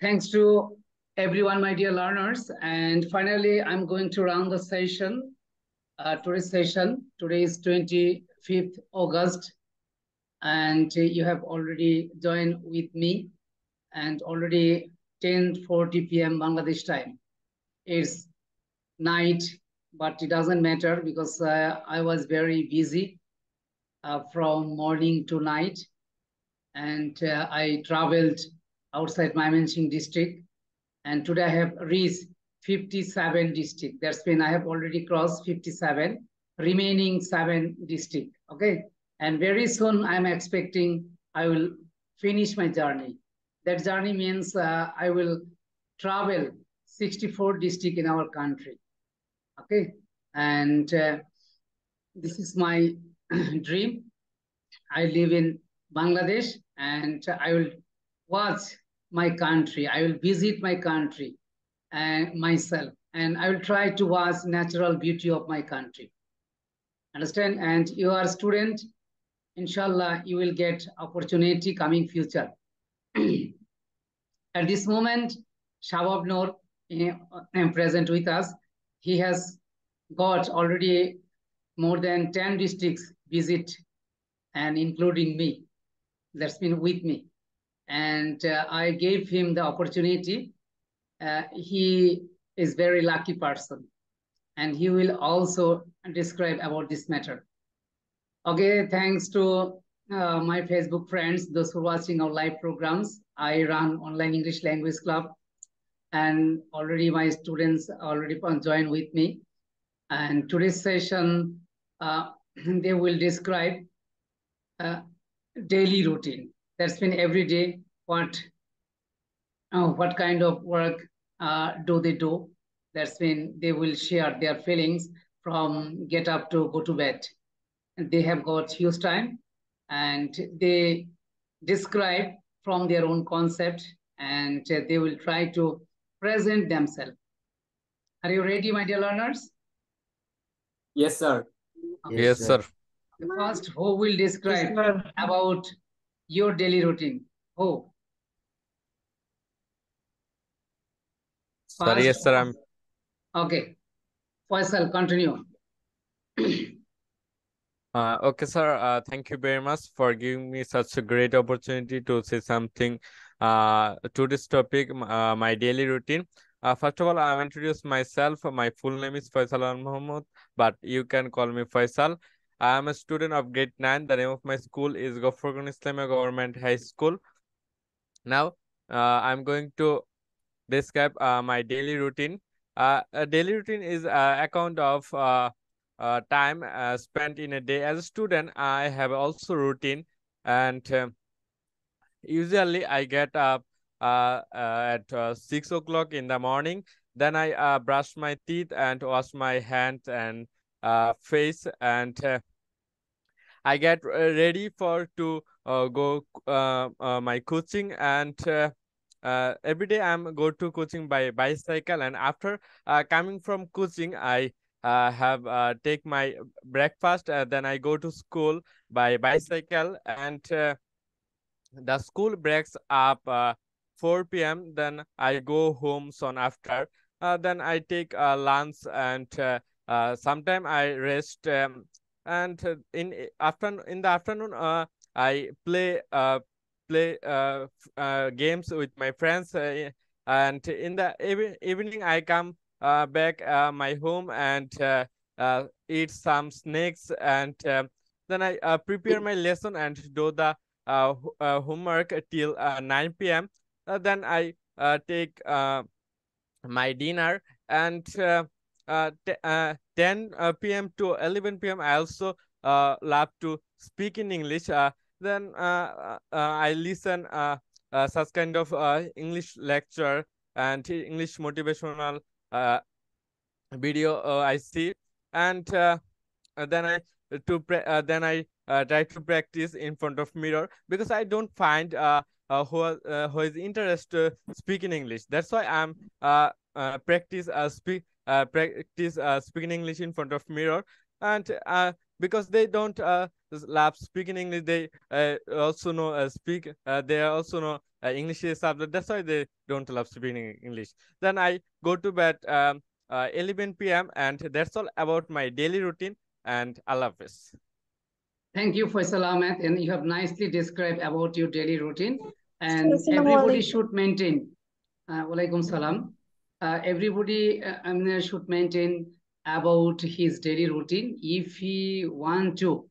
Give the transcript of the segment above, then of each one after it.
Thanks to everyone, my dear learners. And finally, I'm going to round the session, today's session. Today is 25th August, and you have already joined with me, and already 10:40 p.m. Bangladesh time. It's night, but it doesn't matter because I was very busy from morning to night, and I traveled outside Mymensingh district, and today I have reached 57 district. That's when I have already crossed 57, remaining 7 district. Okay, and very soon I'm expecting I will finish my journey. That journey means I will travel 64 district in our country. Okay, and this is my dream. I live in Bangladesh, and I will watch my country. I will visit my country and myself, and I will try to watch natural beauty of my country. Understand? And you are a student, inshallah, you will get opportunity coming future. At this moment, Shabab Noor present with us. He has got already more than 10 districts visit, and including me. That's been with me. And I gave him the opportunity. He is very lucky person, and he will also describe about this matter. Okay, thanks to my Facebook friends, those who are watching our live programs. I run online English language club, and already my students already joined with me. And today's session, they will describe daily routine. That's been every day what kind of work do they do. That's when they will share their feelings from get up to go to bed. And they have got huge time, and they describe from their own concept, and they will try to present themselves. Are you ready, my dear learners? Yes, sir. Okay. Yes, sir. First, who will describe about your daily routine? Who? Sir, yes, sir. Okay. Faisal, continue. Okay, sir. Thank you very much for giving me such a great opportunity to say something to this topic, my daily routine. First of all, I'll introduce myself. My full name is Faisal Al Muhammad, but you can call me Faisal. I am a student of grade 9. The name of my school is Ghaffurgan Islamic Government High School. Now, I'm going to describe my daily routine. A daily routine is account of time spent in a day. As a student, I have also routine, and usually I get up at 6 o'clock in the morning. Then I brush my teeth and wash my hands and face, and I get ready for to go my coaching, and every day I'm go to coaching by bicycle, and after coming from coaching I have take my breakfast, then I go to school by bicycle, and the school breaks up 4 p.m. Then I go home soon after. Then I take lunch, and sometime I rest, and in the afternoon I play games with my friends, and in the evening I come back my home, and eat some snacks, and then I prepare my lesson and do the homework till 9 p.m. Then I take my dinner, and 10 p.m. to 11 p.m. I also love to speak in English. Then I listen such kind of English lecture and English motivational video I see, and then I try to practice in front of mirror, because I don't find who is interested speaking English. That's why I'm practice speaking English in front of mirror, and because they don't love speaking English. They also know speak. They also know English is subject. That's why they don't love speaking English. Then I go to bed 11 p.m. and that's all about my daily routine. And Allah Hafiz. Thank you, Faisal Ahmed, and you have nicely described about your daily routine. And everybody should maintain. Walaikum salam. Everybody should maintain about his daily routine if he want to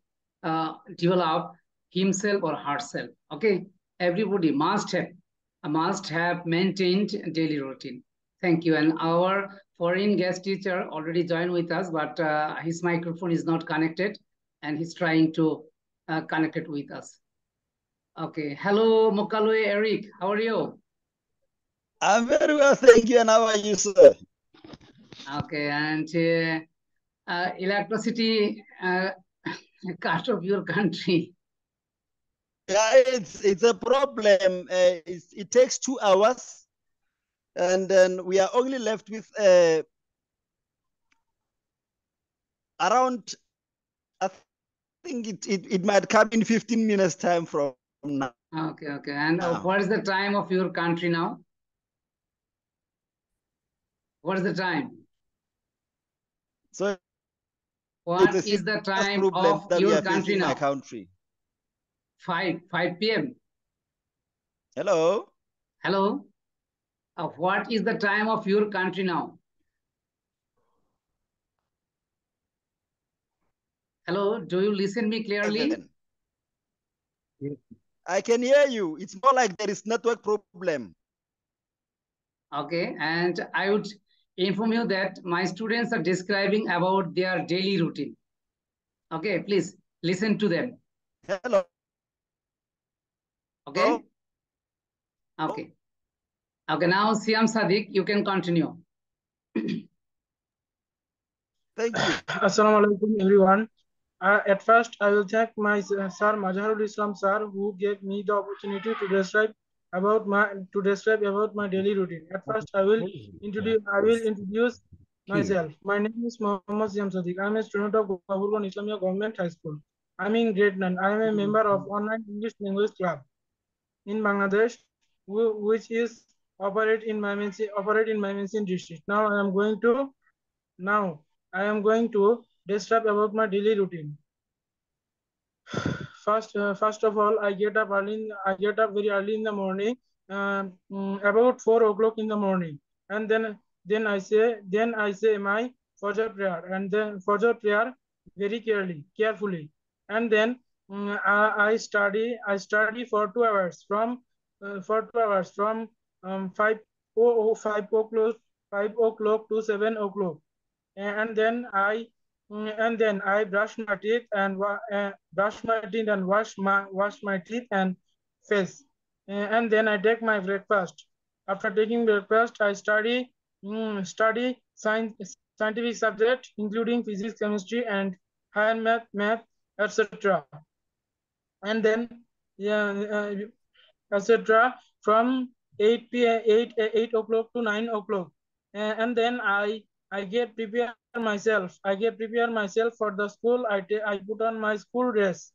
develop himself or herself. Okay, everybody must have maintained daily routine. Thank you. And our foreign guest teacher already joined with us, but his microphone is not connected, and he's trying to connect it with us. Okay. Hello, Mokalue Eric. How are you? I'm very well, thank you. And how are you, sir? Okay. And electricity cost of your country. Yeah, it's a problem. It takes 2 hours, and then we are only left with around. I think it might come in 15 minutes time from now. Okay. And what is the time of your country now? What is the time? So what is the time of your country now? My country. 5 p.m. Hello. What is the time of your country now? Hello, do you listen me clearly? I can hear you. It's more like there is network problem. Okay, and I would inform you that my students are describing about their daily routine. Okay, please listen to them. Hello. Okay. Okay. Now Siam Sadiq, you can continue. Thank you. Assalamu alaikum, everyone. At first, I will thank my sir Mazaharul Islam sir, who gave me the opportunity to describe about my daily routine. At first, I will introduce myself. My name is Mohammad Siam Sadiq. I am a student of Mazaharul Islamia Government High School. I am in grade 9. I am a member of online English language club in Bangladesh, which is operate in Mymensingh district. Now I am going to describe about my daily routine. First of all, I get up very early in the morning, about 4 o'clock in the morning, and then I say my Fajr prayer, and then Fajr prayer very carefully, and then I study for 2 hours from 5 o'clock to 7 o'clock, and then I brush my teeth and wash my teeth and face, and then I take my breakfast. After taking breakfast, I study scientific subject, including physics, chemistry, and higher math, etc. And then etc. from 8 o'clock to 9 o'clock, and then I get prepare myself for the school. I put on my school dress.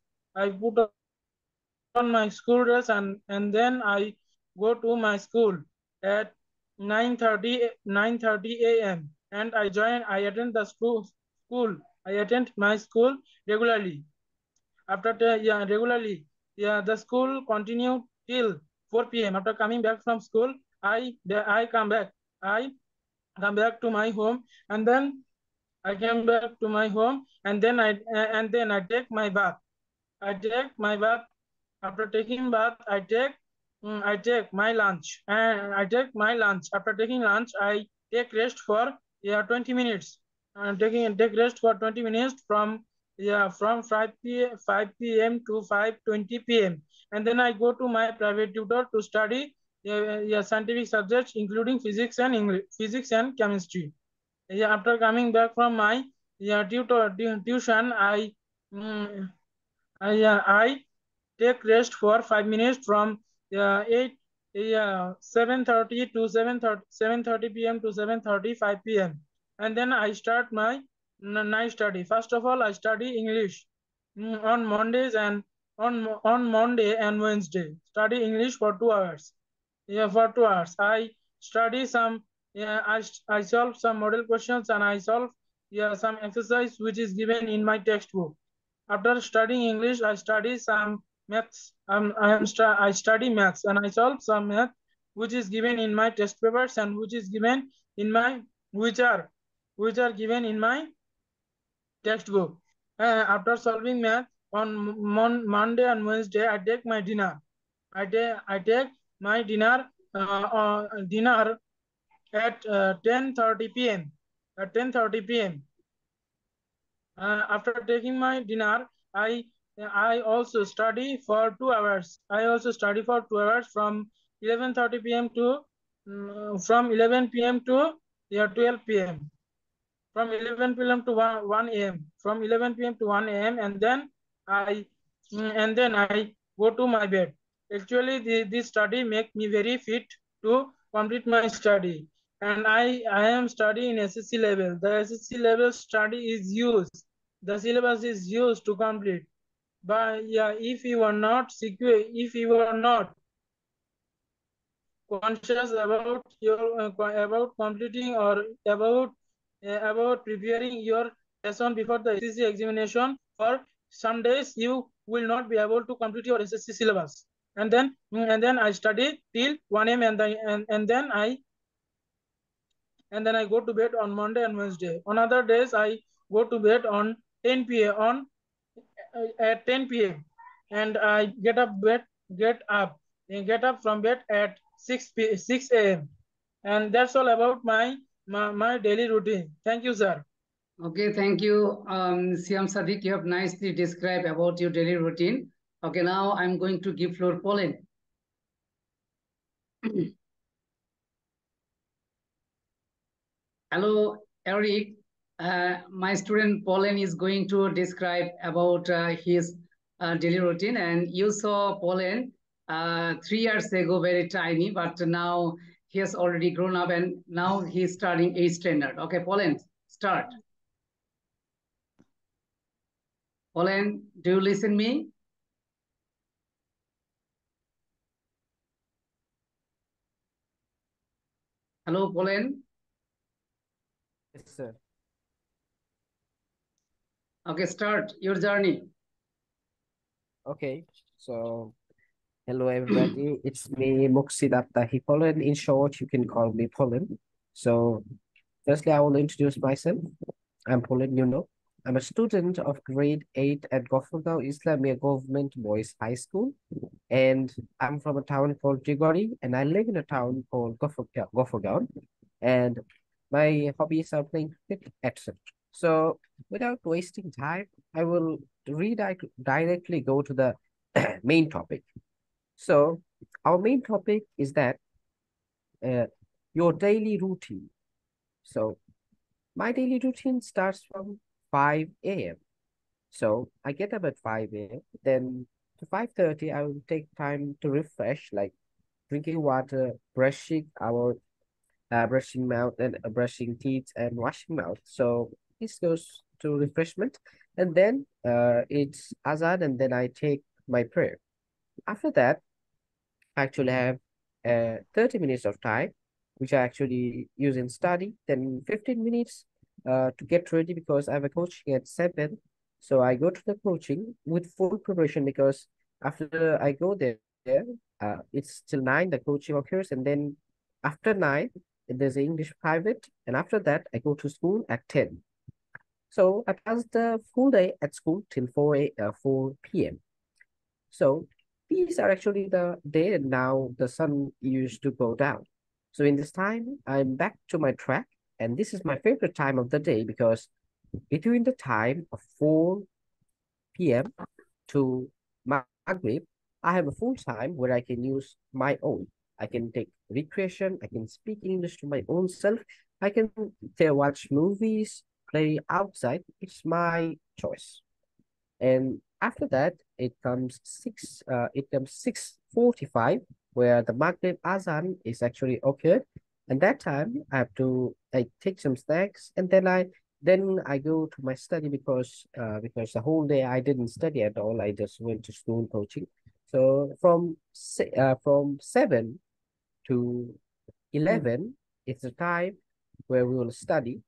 And then I go to my school at 9:30 a.m. and I attend the school. I attend my school regularly. The school continue till 4 p.m. After coming back from school, I come back to my home, and then I came back to my home, and then I take my bath. After taking bath, I take my lunch. After taking lunch, I take rest for 20 minutes. Take rest for 20 minutes from 5 p.m. to 5:20 p.m. And then I go to my private tutor to study scientific subjects, including physics and chemistry. After coming back from my tuition, I take rest for 5 minutes from 7:30 to 7:30 p.m. to 7:35 p.m. And then I start my night study. First of all, I study English. on Mondays and on Monday and Wednesday. Study English for 2 hours. Yeah, for 2 hours. I study some. Yeah, I solve some model questions and I solve some exercise which is given in my textbook. After studying English, I study some maths. I study maths and I solve some math which is given in my test papers and which is given in my which are given in my textbook. After solving math on Monday and Wednesday, I take my dinner. I take my dinner at 10:30 p.m. At 10:30 p.m. After taking my dinner, I also study for 2 hours. I also study for 2 hours from 11:30 p.m. to from 11 p.m. to 12 p.m. From 11 p.m. to 1 a.m. From 11 p.m. to 1 a.m. I and then I go to my bed. Actually, this study make me very fit to complete my study. And I am studying in SSC level. The SSC level study is used. The syllabus is used to complete. But yeah, if you are not secure, if you are not conscious about your about completing or about preparing your lesson before the SSC examination, for some days you will not be able to complete your SSC syllabus. And then I study till 1 a.m. and then I go to bed on Monday and Wednesday. On other days I go to bed on 10 p.m. on at 10 p.m. and I get up from bed at 6 a.m. And that's all about my daily routine. Thank you, sir. Okay, thank you, Siam Sadiq. You have nicely described about your daily routine. Okay, now I'm going to give floor Pauline. Hello, Eric. My student Pauline is going to describe about his daily routine. And you saw Pauline 3 years ago, very tiny, but now he has already grown up and now he's starting 8th standard. Okay, Pauline, start. Pauline, do you listen me? Hello, Pauline. Yes, sir. Okay, start your journey. Okay, so hello everybody. It's me, Muksid Abtahi Poland. In short, you can call me Poland. So, firstly, I will introduce myself. I'm Poland, you know. I'm a student of grade 8 at Gofurgaon Islamia Government Boys High School. And I'm from a town called Jigori, and I live in a town called Gofurgaon. And my hobbies are playing cricket, etc. So, without wasting time, I will directly go to the main topic. So, our main topic is that your daily routine. So, my daily routine starts from 5 a.m. So, I get up at 5 a.m. Then to 5:30, I will take time to refresh, like drinking water, brushing mouth and brushing teeth and washing mouth. So this goes to refreshment, and then it's azan, and then I take my prayer. After that, I actually have 30 minutes of time, which I actually use in study. Then 15 minutes to get ready because I have a coaching at 7. So I go to the coaching with full preparation because after I go there, it's till 9 the coaching occurs, and then after 9 there's an English private, and after that I go to school at 10. So I pass the full day at school till 4 p.m. So these are actually the day, and now the sun used to go down. So in this time, I'm back to my track, and this is my favorite time of the day because between the time of 4 p.m. to Maghrib, I have a full time where I can use my own. I can take recreation, I can speak English to my own self, I can watch movies, play outside. It's my choice. And after that, it comes 6:45, where the Maghrib Azan is actually occurred. And that time I have to take some snacks, and then I Then I go to my study because the whole day I didn't study at all. I just went to school coaching. So from 7 to 11 is the time where we will study.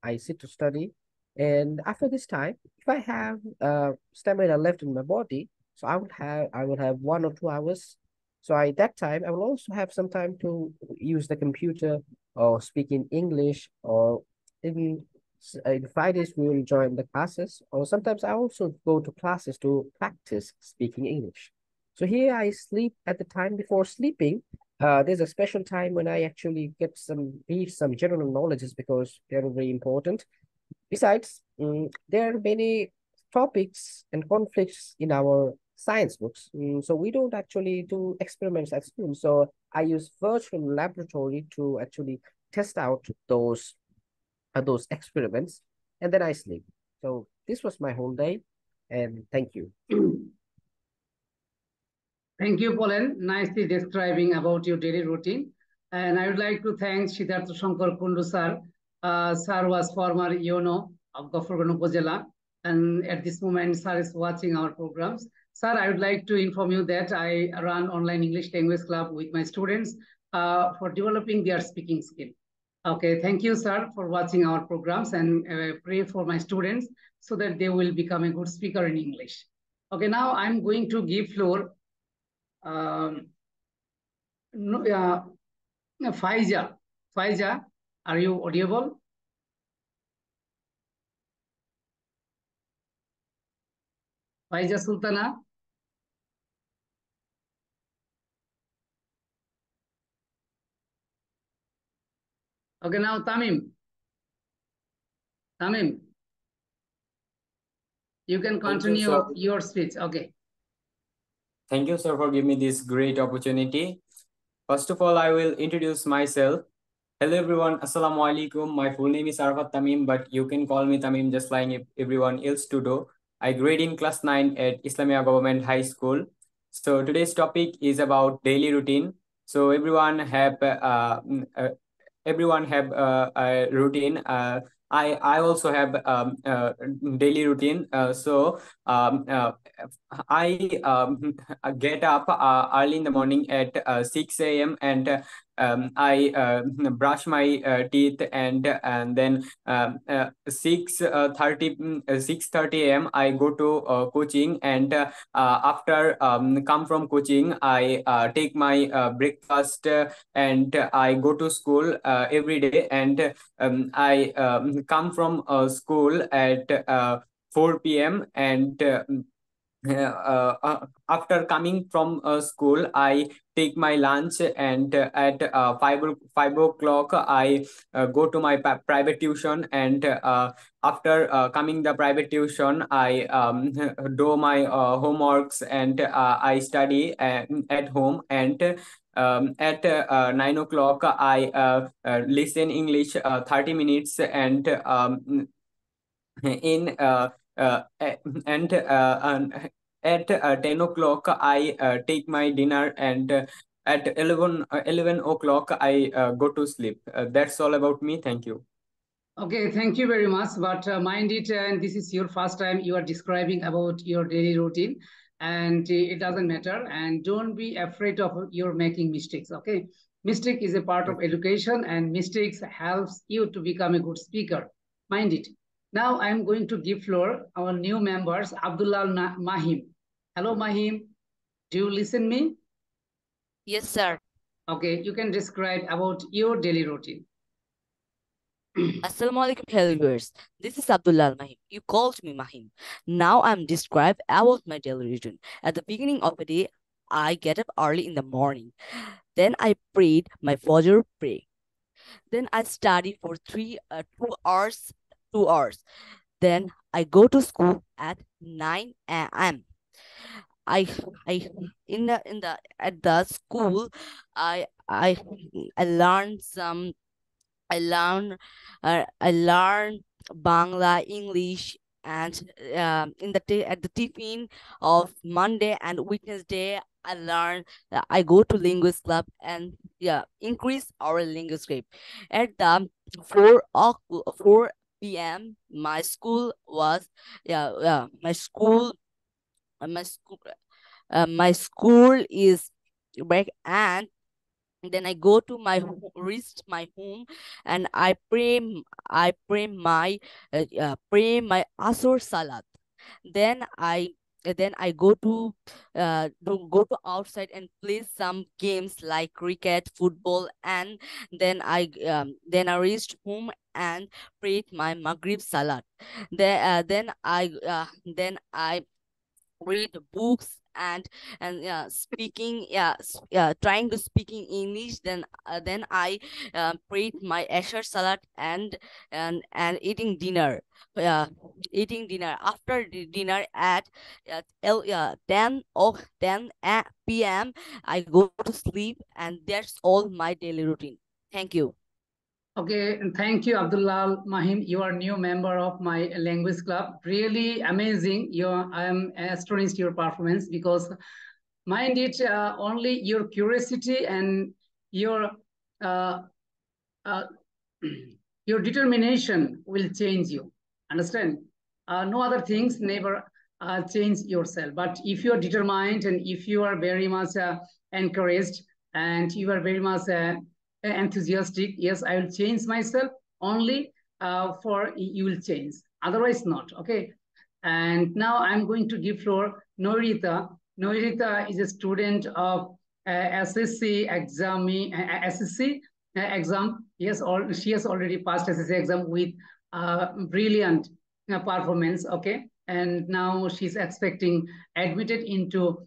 I sit to study, and after this time, if I have stamina left in my body, so I will have 1 or 2 hours. So that time I will also have some time to use the computer or speak in English, or in Fridays we will join the classes, or sometimes I also go to classes to practice speaking English. So here I sleep at the time before sleeping. There's a special time when I actually read some general knowledges because they're very important. Besides, there are many topics and conflicts in our science books. So we don't actually do experiments at school. So I use virtual laboratory to actually test out those experiments, and then I sleep. So this was my whole day, and thank you. Thank you, Pauline. Nicely describing about your daily routine. And I would like to thank Siddhartha Shankar Kundu sir. Sir was former YONO of Gofurgan Upazila. And at this moment, sir is watching our programs. Sir, I would like to inform you that I run online English language club with my students for developing their speaking skill. Okay, thank you, sir, for watching our programs, and pray for my students so that they will become a good speaker in English. Okay, now I'm going to give floor no, Faiza. Faiza, are you audible? Faiza Sultana? Okay, now Tamim. Tamim, you can continue your speech. Okay. Thank you, sir, for giving me this great opportunity. First of all, I will introduce myself. Hello, everyone. Assalamu alaikum. My full name is Arfat Tamim, but you can call me Tamim just like everyone else to do. I grade in class 9 at Islamia Government High School. So today's topic is about daily routine. So everyone have a routine. I also have daily routine. So I get up early in the morning at 6 a.m. and I brush my teeth, and then 6:30 a.m. I go to coaching, and after come from coaching, I take my breakfast, and I go to school every day, and I come from school at 4 p.m. and after coming from school, I take my lunch, and at 5 o'clock, I go to my private tuition, and after coming the private tuition, I do my homeworks, and I study at home, and at 9 o'clock, I listen English 30 minutes, and in and at 10 o'clock, I take my dinner, and at 11 o'clock, I go to sleep. That's all about me. Thank you. Okay, thank you very much. But mind it, and this is your first time you are describing about your daily routine, and it doesn't matter. And don't be afraid of your making mistakes. Okay, mistake is a part of education, and mistakes helps you to become a good speaker. Mind it. Now I'm going to give floor our new members, Abdullah Mahim. Hello, Mahim. Do you listen me? Yes, sir. Okay, you can describe about your daily routine. Assalamu alaikum, hello viewers. This is Abdullah Mahim. You called me Mahim. Now I'm described about my daily routine. At the beginning of the day, I get up early in the morning. Then I prayed my Fajr prayer. Then I study for 2 hours. 2 hours. Then I go to school at 9 a.m. I at the school I learned some I learn Bangla, English, and at the tiffin of Monday and Wednesday, I go to linguist club and increase our linguist grade. At the 4 p.m. My school was my school my school my school is back, and then I go to my reach my home, and I pray my asur salat. Then I go to outside and play some games like cricket, football, and then I reached home and prayed my maghrib salat. Then I read books, and speaking trying to speaking English. Then I prayed my Asher salat, and eating dinner. After the dinner at 10 p.m. I go to sleep, and that's all my daily routine. Thank you. Okay, and thank you, Abdullah Mahim. You are new member of my language club. Really amazing. I am astonished your performance, because mind it, only your curiosity and your uh, uh, your determination will change you. Understand? No other things never change yourself. But if you are determined, and if you are very much encouraged, and you are very much enthusiastic, yes, I will change myself, only for you will change. Otherwise, not. Okay. And now I'm going to give floor Noirita. Noirita is a student of SSC exam. SSC exam. Yes, she has already passed SSC exam with brilliant performance. Okay, and now she's expecting admitted into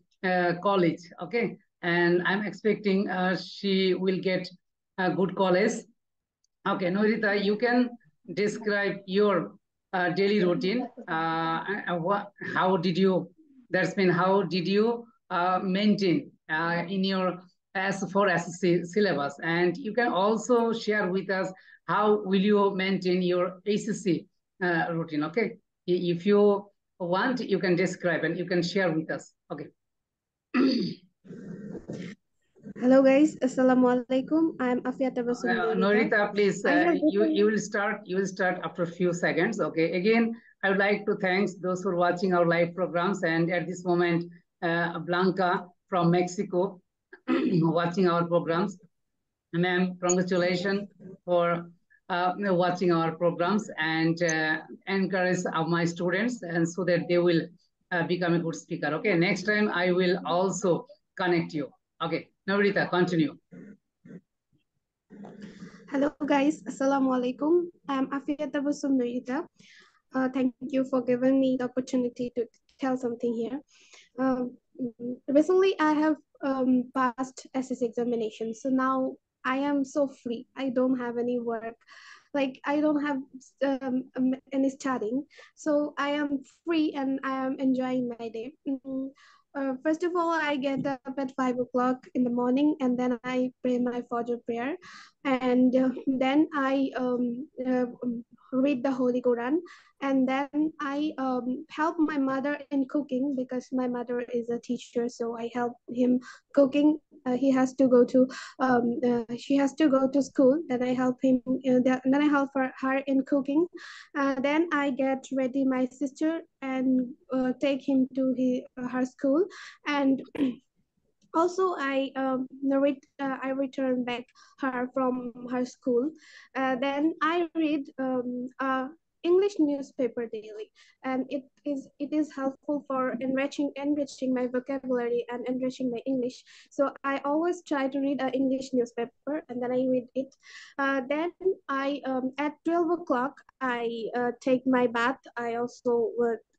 college. Okay, and I'm expecting she will get a good college. Okay, Norita, you can describe your daily routine. How did you, how did you maintain in your S4 SSC syllabus? And you can also share with us how will you maintain your ACC routine, okay? If you want, you can describe and you can share with us, okay? Hello guys, Assalamualaikum. I am Afia Tabassum Norita, please, you will start after a few seconds. Okay. Again, I would like to thank those who are watching our live programs, and at this moment, Blanca from Mexico watching our programs. Ma'am, congratulations for watching our programs, and encourage my students, and so that they will become a good speaker. Okay. Next time I will also connect you. Okay. Norita, continue. Hello guys, Assalamualaikum. I am Afia Tabassum Noyita. Thank you for giving me the opportunity to tell something here. Recently, I have passed SS examination, so now I am so free. I don't have any work, like I don't have any studying, so I am free and I am enjoying my day. First of all, I get up at 5 o'clock in the morning, and then I pray my Fajr prayer, and then I read the Holy Quran, and then I help my mother in cooking, because my mother is a teacher, so I help him cooking. He has to go to she has to go to school, then I help him, then I help her in cooking. Then I get ready my sister and take him to her school, and also I return back her from her school. Then I read English newspaper daily, and it is helpful for enriching my vocabulary and enriching my English. So I always try to read an English newspaper, and then I read it. Then I at 12 o'clock I take my bath. I also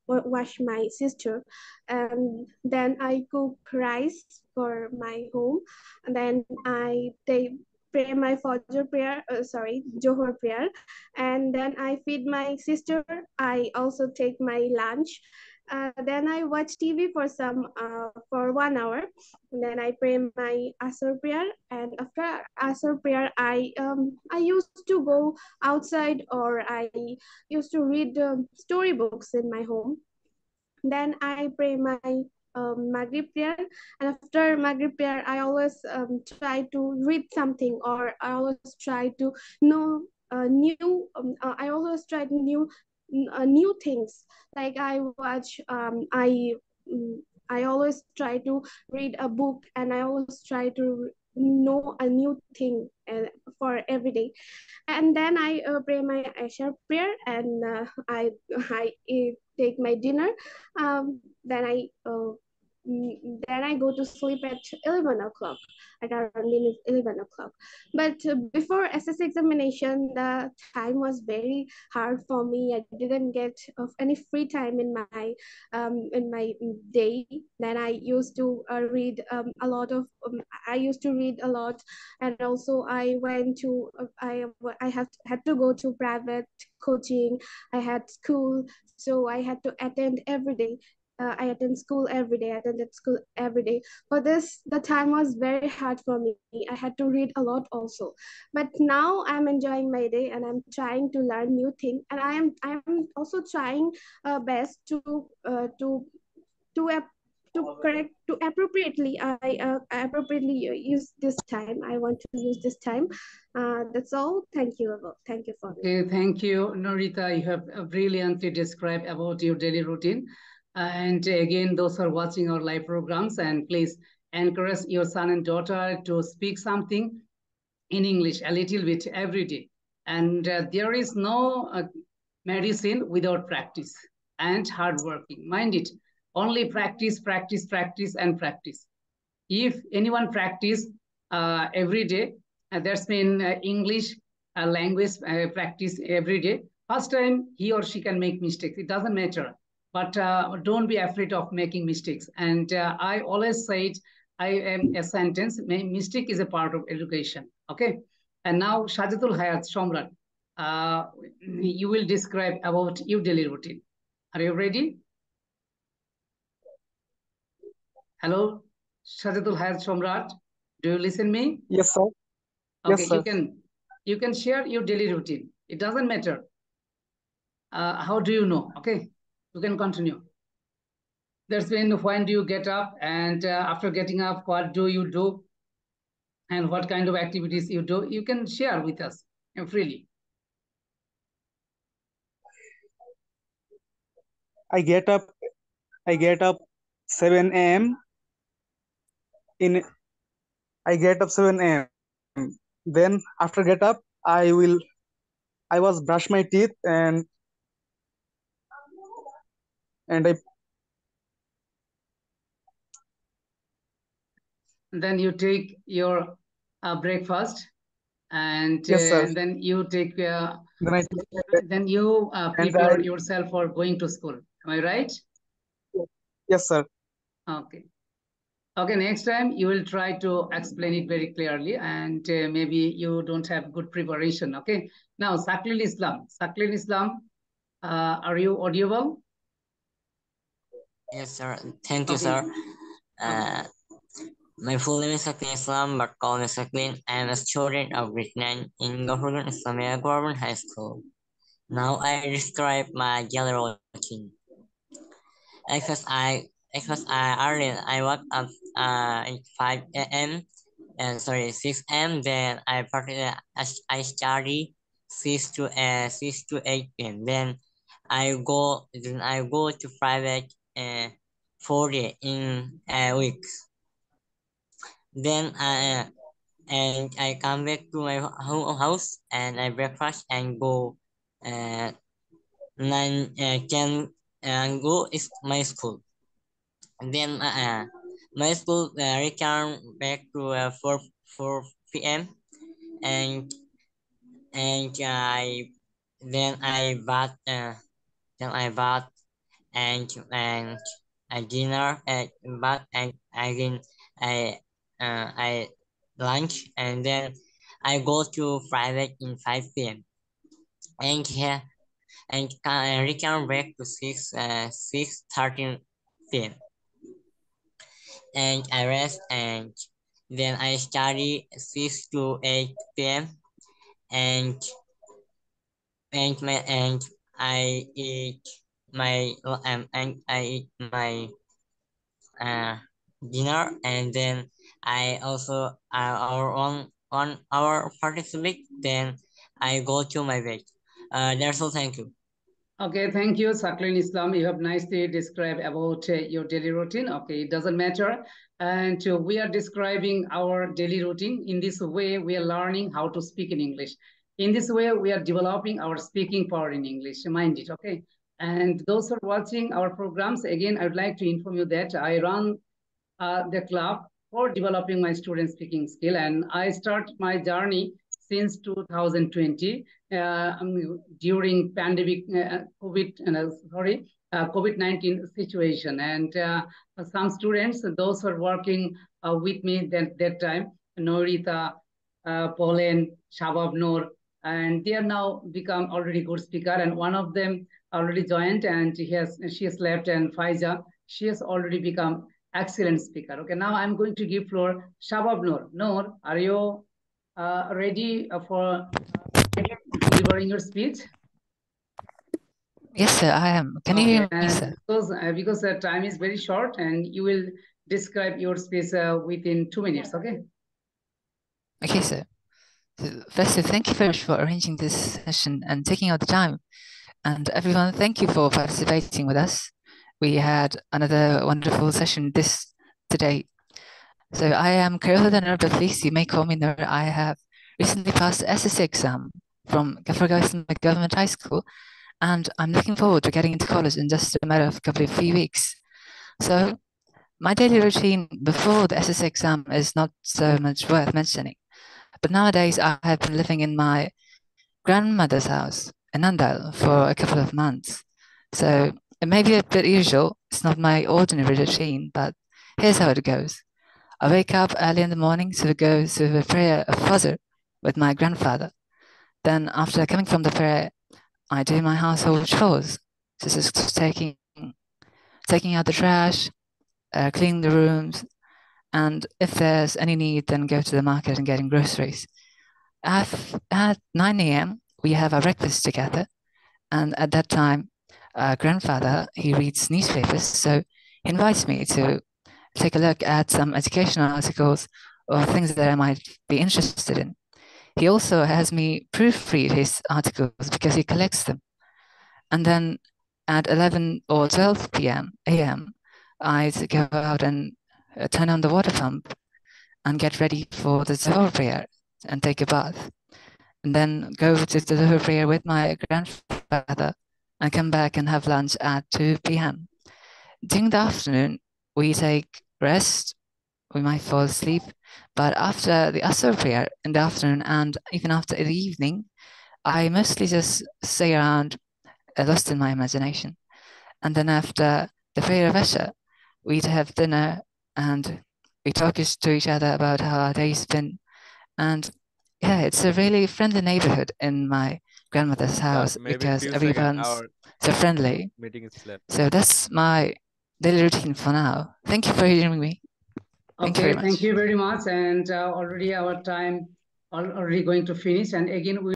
wash my sister, and then I cook rice for my home, and then I take pray my Fajr prayer, Johor prayer, and then I feed my sister. I also take my lunch. Then I watch TV for 1 hour, and then I pray my Asr prayer. And after Asr prayer, I used to go outside, or I used to read storybooks in my home. Then I pray my Maghrib prayer, and after Maghrib prayer, I always try to read something, or I always try to know I always try new things. Like I always try to read a book, and I always try to know a new thing for every day. And then I pray my Isha prayer, and I take my dinner. Then I go to sleep at 11 o'clock, at around 11 o'clock. But before SS examination, the time was very hard for me. I didn't get of any free time in my day. Then I used to read a lot of. I used to read a lot, and also I went to. I had to go to private coaching. I had school, so I had to attend every day. I attend school every day. I attended school every day. For this, the time was very hard for me. I had to read a lot also. But now I'm enjoying my day, and I'm trying to learn new things. And I'm also trying best to ap- to appropriately I appropriately use this time. I want to use this time. That's all. Thank you for me. Okay, thank you, Norita. You have brilliantly described about your daily routine. And again, those who are watching our live programs, and please encourage your son and daughter to speak something in English a little bit every day. And there is no medicine without practice and hard working. Mind it, only practice, practice, practice, and practice. If anyone practice every day, that's mean English language practice every day. First time he or she can make mistakes. It doesn't matter, but don't be afraid of making mistakes. And I always say it, I am a sentence, mistake is a part of education. Okay. And now Shajatul Hayat Shomrat, you will describe about your daily routine. Are you ready? Hello, Shajatul Hayat Shomrat. Do you listen me? Yes, sir. Okay, Yes, sir. you can share your daily routine. It doesn't matter. How do you know? Okay, you can continue. That's when do you get up, and after getting up, what do you do, and what kind of activities you do? You can share with us freely. I get up 7 a.m. in I get up 7 a.m. Then after get up, I was brush my teeth, and I Then you take your breakfast, and yes, sir. then you take Then I then you and prepare yourself for going to school. Am I right? yes, sir. Okay. Okay, next time you will try to explain it very clearly, and maybe you don't have good preparation. Okay. Now, Saklil Islam. Saklil Islam, are you audible? Yes, sir. Thank you, Okay. sir. My full name is Saklin Islam, but call me Saklin. I am a student of grade 9 in Government Islamia Government High School. Now I describe my daily routine. Early, I woke up at 5 a.m. and 6 a.m. Then I study 6 to 8 p.m. Then I go to private 4 days in a week. Then and I come back to my house and I breakfast and go 10 and go is my school. And then my school return back to 4 p.m. and I then I bath and I dinner at bath and again I lunch and then I go to private in 5 p.m. and here and return back to 6:13 p.m. and I rest and then I study 6 to 8 p.m. and I eat my and I eat my dinner and then I also our 1 hour participate then I go to my bed. That's all. Thank you. Okay, thank you, Saklin Islam. You have nicely described about your daily routine. Okay, it doesn't matter. And we are describing our daily routine. In this way, we are learning how to speak in English. In this way, we are developing our speaking power in English, mind it, okay? And those who are watching our programs, again, I would like to inform you that I run the club for developing my student speaking skill. And I start my journey since 2020 during pandemic COVID-19 situation. And some students, those who are working with me that time, Norita, Polen, Shabab Noor, and they are now become already good speaker. And one of them already joined, and she has left. And Faiza, she has already become excellent speaker. Okay, now I'm going to give floor Shabab Noor. Noor, are you ready for delivering your speech? Yes, sir, I am. Can you hear me, sir? Because the time is very short, and you will describe your speech within 2 minutes, okay? Okay, sir. So firstly, thank you very much for arranging this session and taking out the time. And everyone, thank you for participating with us. We had another wonderful session today. So I am Khairul Nur, but please, you may call me Nur. I have recently passed the SSC exam from Gaffergar Islamic Government High School, and I'm looking forward to getting into college in just a matter of a few weeks. So my daily routine before the SSC exam is not so much worth mentioning. But nowadays, I have been living in my grandmother's house in Nandal for a couple of months. So it may be a bit usual. It's not my ordinary routine, but here's how it goes. I wake up early in the morning to go to the prayer of Fajr with my grandfather. Then after coming from the prayer, I do my household chores, such as taking out the trash, cleaning the rooms, and if there's any need, then go to the market and getting groceries. At 9 a.m., we have our breakfast together, and at that time, grandfather, he reads newspapers, so he invites me to take a look at some educational articles or things that I might be interested in. He also has me proofread his articles because he collects them. And then at 11 or 12 a.m., I go out and turn on the water pump and get ready for the Zohar prayer and take a bath. And then go to the Zohar prayer with my grandfather and come back and have lunch at 2 p.m. During the afternoon, we take rest. We might fall asleep, but after the Asr prayer in the afternoon and even after the evening, I mostly just stay around, lost in my imagination. And then after the prayer of Isha, we'd have dinner and we talk to each other about how our day's been. And yeah, it's a really friendly neighborhood in my grandmother's house because everyone's so friendly. So that's my daily routine for now. Thank you for hearing me. Okay, thank you very much. And already our time already going to finish. And again, we